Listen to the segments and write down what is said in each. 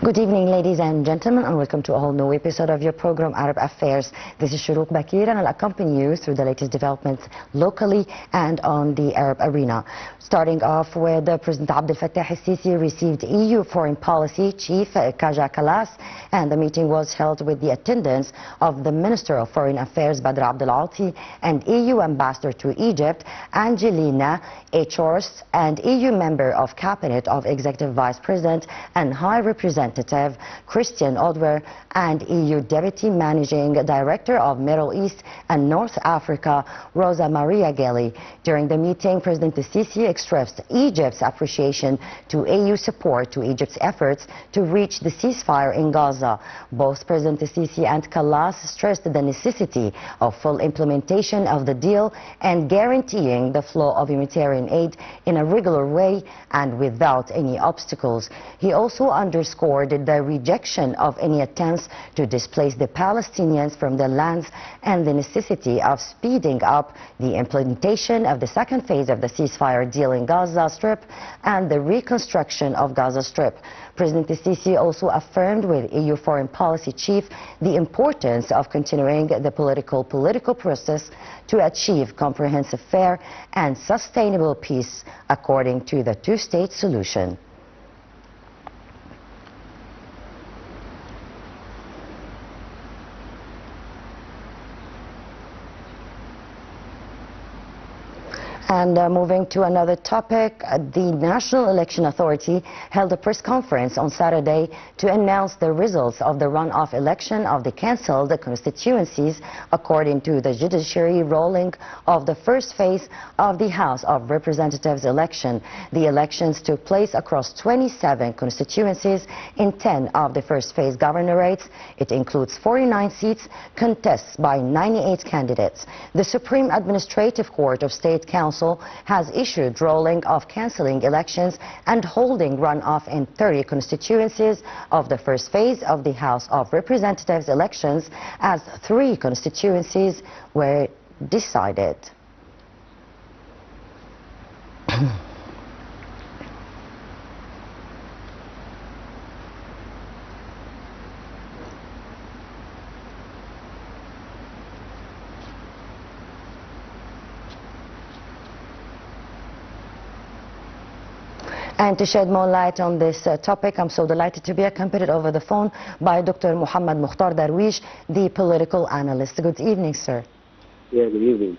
Good evening, ladies and gentlemen, and welcome to a whole new episode of your program Arab Affairs. This is Shuruq Bakir, and I'll accompany you through the latest developments locally and on the Arab arena. Starting off with President Abdel Fattah al-Sisi received EU Foreign Policy Chief Kaja Kallas, and the meeting was held with the attendance of the Minister of Foreign Affairs Badr Abdel Ati and EU Ambassador to Egypt Angelina Echors, and EU Member of Cabinet of Executive Vice President and High Representative Christian Odwer, and EU Deputy Managing Director of Middle East and North Africa Rosa Maria Gelli. During the meeting, President al-Sisi expressed Egypt's appreciation to EU support to Egypt's efforts to reach the ceasefire in Gaza. Both President al-Sisi and Kallas stressed the necessity of full implementation of the deal and guaranteeing the flow of humanitarian aid in a regular way and without any obstacles. He also underscored the rejection of any attempts to displace the Palestinians from their lands and the necessity of speeding up the implementation of the second phase of the ceasefire deal in Gaza Strip and the reconstruction of Gaza Strip. President al-Sisi also affirmed with EU Foreign Policy Chief the importance of continuing the political process to achieve comprehensive, fair and sustainable peace according to the two-state solution. And moving to another topic, the National Election Authority held a press conference on Saturday to announce the results of the runoff election of the cancelled constituencies according to the judiciary ruling of the first phase of the House of Representatives election. The elections took place across 27 constituencies in 10 of the first phase governorates. It includes 49 seats contested by 98 candidates. The Supreme Administrative Court of State Council has issued ruling of cancelling elections and holding runoff in 30 constituencies of the first phase of the House of Representatives elections, as 3 constituencies were decided. And to shed more light on this topic, I'm so delighted to be accompanied over the phone by Dr. Mohamad Mokhtar, the political analyst. Good evening, sir. Yeah, good evening.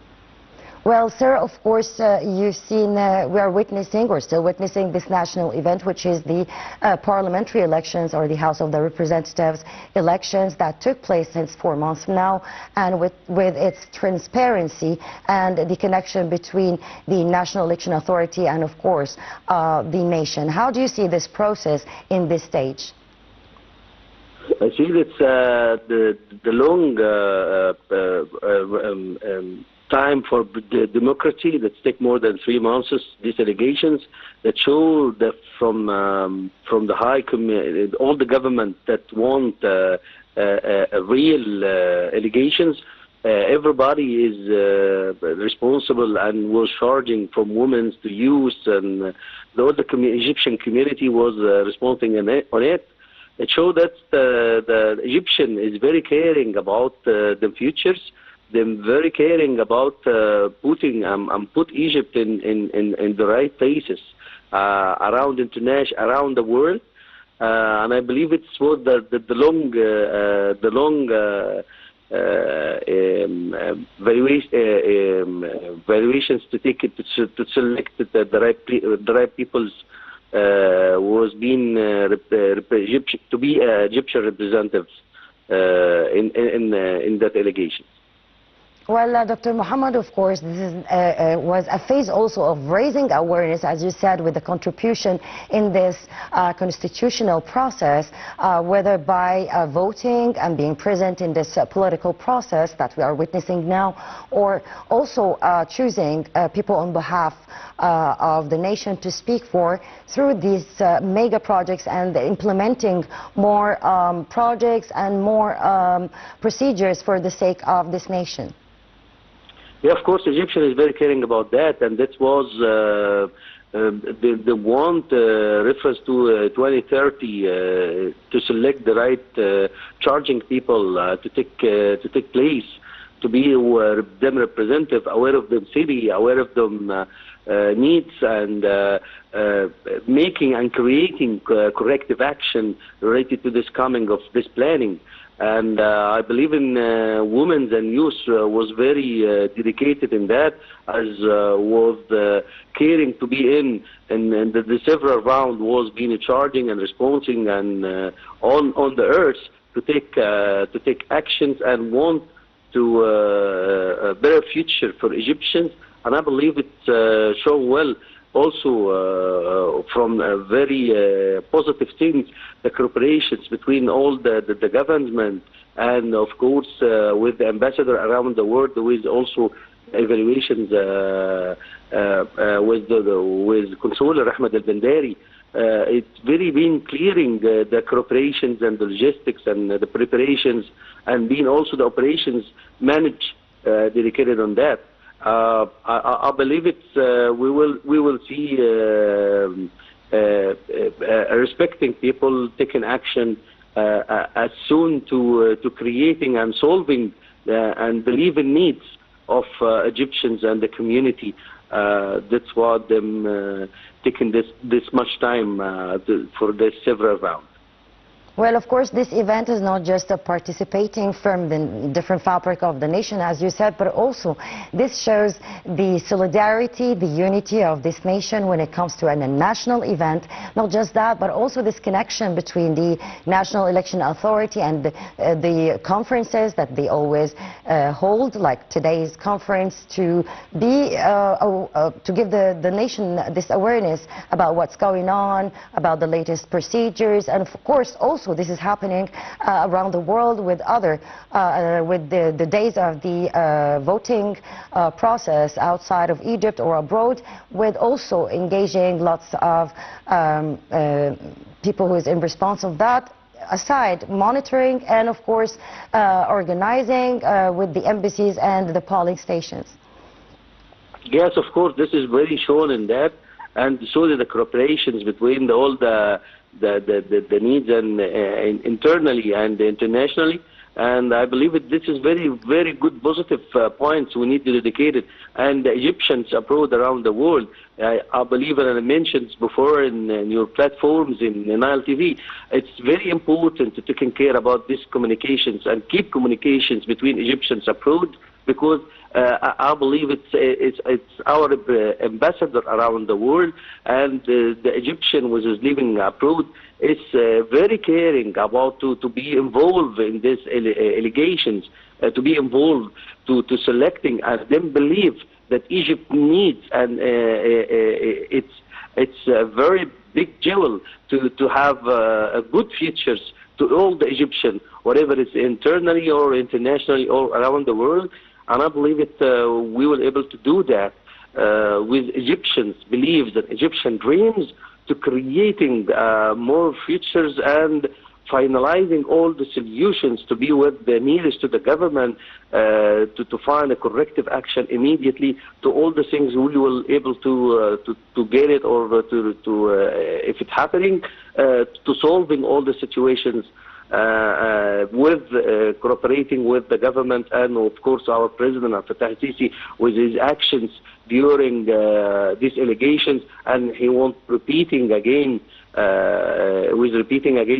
Well, sir, of course, you've seen we are witnessing, or still witnessing, this national event, which is the parliamentary elections, or the House of the Representatives elections that took place since 4 months now, and with its transparency and the connection between the National Election Authority and, of course, the nation. How do you see this process in this stage? I see that the long time for the democracy that take more than 3 months. These allegations that show that from the high committee, all the government that want real allegations. Everybody is responsible and was charging from women to youth, and the Egyptian community was responding on it. It showed that the Egyptian is very caring about the futures. They're very caring about put Egypt in the right places around around the world, and I believe it's what the long valuations to take it to select the right people's was being to be Egyptian representatives in that allegation. Well, Dr. Mohamad, of course, this is, was a phase also of raising awareness, as you said, with the contribution in this constitutional process, whether by voting and being present in this political process that we are witnessing now, or also choosing people on behalf of the nation to speak for through these mega projects and implementing more projects and more procedures for the sake of this nation. Yeah, of course, Egyptian is very caring about that, and that was the want refers to 2030 to select the right charging people to take place, to be them representative, aware of them city, aware of them needs, and making and creating corrective action related to this coming of this planning. And I believe in women and youth was very dedicated in that, as was caring to be in the several round was being charging and responding and on the earth to take actions and want to a better future for Egyptians. And I believe it's shown well also from very positive things, the cooperations between all the government and of course with the ambassador around the world, with also evaluations with Consular Ahmed al-Bandari. It's very been clearing the cooperations and the logistics and the preparations, and being also the operations managed dedicated on that. I believe it's we will see respecting people taking action as soon to creating and solving and believing needs of Egyptians and the community. That's what them taking this much time for this several rounds. Well, of course, this event is not just a participating from the different fabric of the nation, as you said, but also this shows the solidarity, the unity of this nation when it comes to a national event. Not just that, but also this connection between the National Election Authority and the conferences that they always hold, like today's conference, to be to give the nation this awareness about what's going on, about the latest procedures, and of course also this is happening around the world with other, with the days of the voting process outside of Egypt or abroad, with also engaging lots of people who is in response of that, aside monitoring and of course organizing with the embassies and the polling stations. Yes, of course, this is very shown in that, and so the cooperations between all the needs and internally and internationally. And I believe this is very good positive points we need to dedicate it. And the Egyptians abroad around the world, I believe, and I mentioned before in your platforms in Nile TV, it's very important to take care about these communications and keep communications between Egyptians abroad, because I believe it's our ambassador around the world, and the Egyptian who is living abroad is very caring about to be involved in these allegations, to be involved to selecting, and then believe that Egypt needs, and it's a very big jewel to have a good futures to all the Egyptians, whatever it's internally or internationally or around the world. And I believe we will able to do that with Egyptians' beliefs and Egyptian dreams, to creating more futures and finalizing all the solutions to be with the nearest to the government, to find a corrective action immediately to all the things we will able to get it, or to if it's happening, to solving all the situations. With cooperating with the government and of course our President Fattah al-Sisi with his actions during these allegations, and he won't repeating again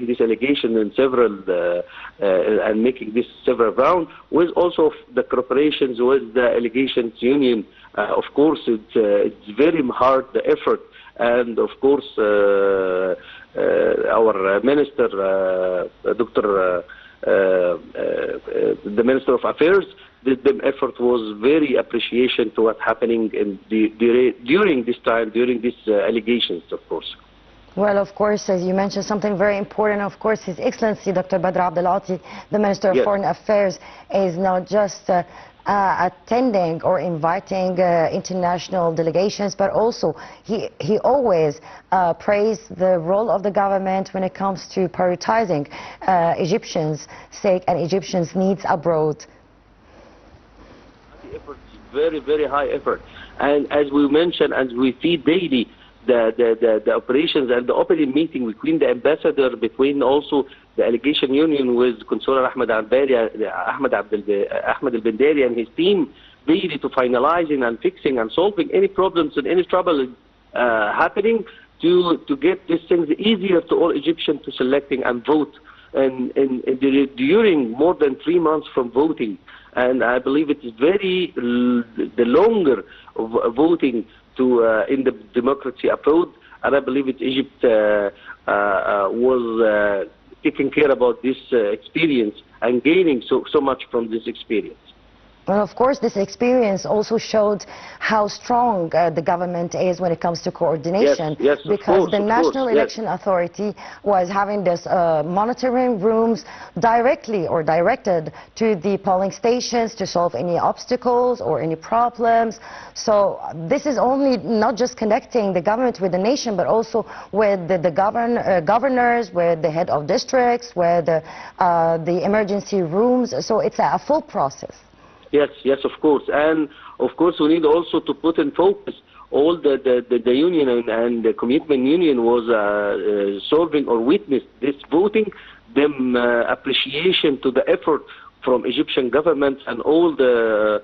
this allegation in several and making this several rounds, with also the cooperations with the allegations union. Of course it's very hard, the effort, and of course our minister, Dr. The Minister of Affairs, the effort was very appreciation to what's happening in during this time, during these allegations, of course. Well, of course, as you mentioned, something very important, of course, His Excellency Dr. Badr Abdelati, the Minister of Foreign Affairs, is not just attending or inviting international delegations, but also he always praised the role of the government when it comes to prioritizing Egyptians' sake and Egyptians' needs abroad. The effort is very high effort, and as we mentioned, as we see daily, the operations and the opening meeting between the ambassador, between also the allegation union with Consular Ahmed al-Bendari and his team, really to finalizing and fixing and solving any problems and any trouble happening, to get these things easier to all Egyptians to selecting and vote during more than 3 months from voting. And I believe it is the longer voting to in the democracy approach, and I believe Egypt was taking care about this experience and gaining so much from this experience. Well, of course, this experience also showed how strong the government is when it comes to coordination. Yes, because the National Election Authority was having this monitoring rooms directly or directed to the polling stations to solve any obstacles or any problems. So this is only not just connecting the government with the nation, but also with the governors, with the head of districts, with the emergency rooms. So it's a full process. Yes, of course. And of course we need also to put in focus all the union and the commitment union was solving or witnessed this voting, them appreciation to the effort from Egyptian government and all the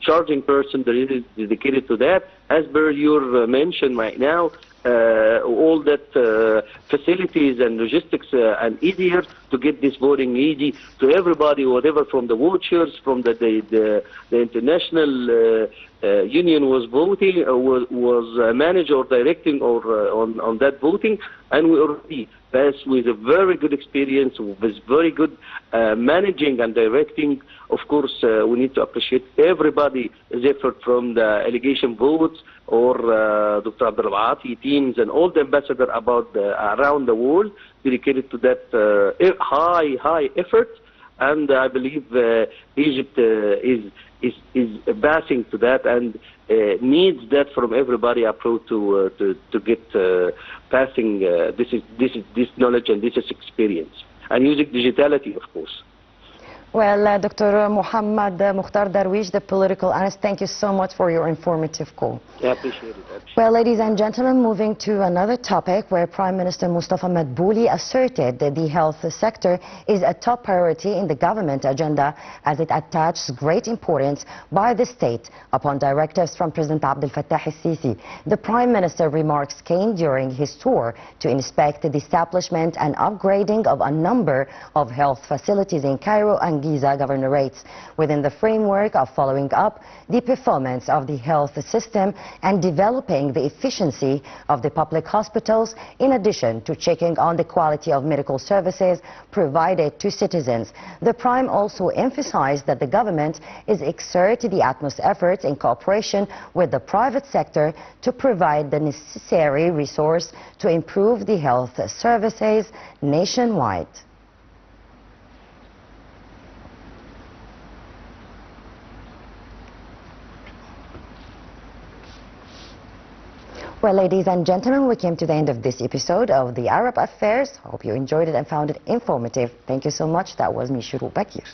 charging person that is dedicated to that. As per your mention right now, all that facilities and logistics and easier to get this voting easy to everybody, whatever from the watchers, from the international union was voting, was managed or directing or on that voting, and we already passed with a very good experience, with very good managing and directing. Of course, we need to appreciate everybody's effort from the allegation votes or Dr. Abdul Ati teams and all the ambassadors around the world dedicated to that high effort. And I believe Egypt is passing to that and needs that from everybody approach to get passing this knowledge and this experience, and using digitality, of course. Well, Dr. Mohamad Mokhtar Darwish, the political analyst, thank you so much for your informative call. Yeah, I appreciate it. Well, ladies and gentlemen, moving to another topic where Prime Minister Mustafa Madbouli asserted that the health sector is a top priority in the government agenda as it attaches great importance by the state upon directives from President Abdel Fattah al-Sisi. The Prime Minister remarks came during his tour to inspect the establishment and upgrading of a number of health facilities in Cairo and Giza governorates within the framework of following up the performance of the health system and developing the efficiency of the public hospitals, in addition to checking on the quality of medical services provided to citizens. The Prime also emphasized that the government is exerting the utmost efforts in cooperation with the private sector to provide the necessary resource to improve the health services nationwide. Well, ladies and gentlemen, we came to the end of this episode of the Arab Affairs. Hope you enjoyed it and found it informative. Thank you so much. That was me, Shuru Bakir.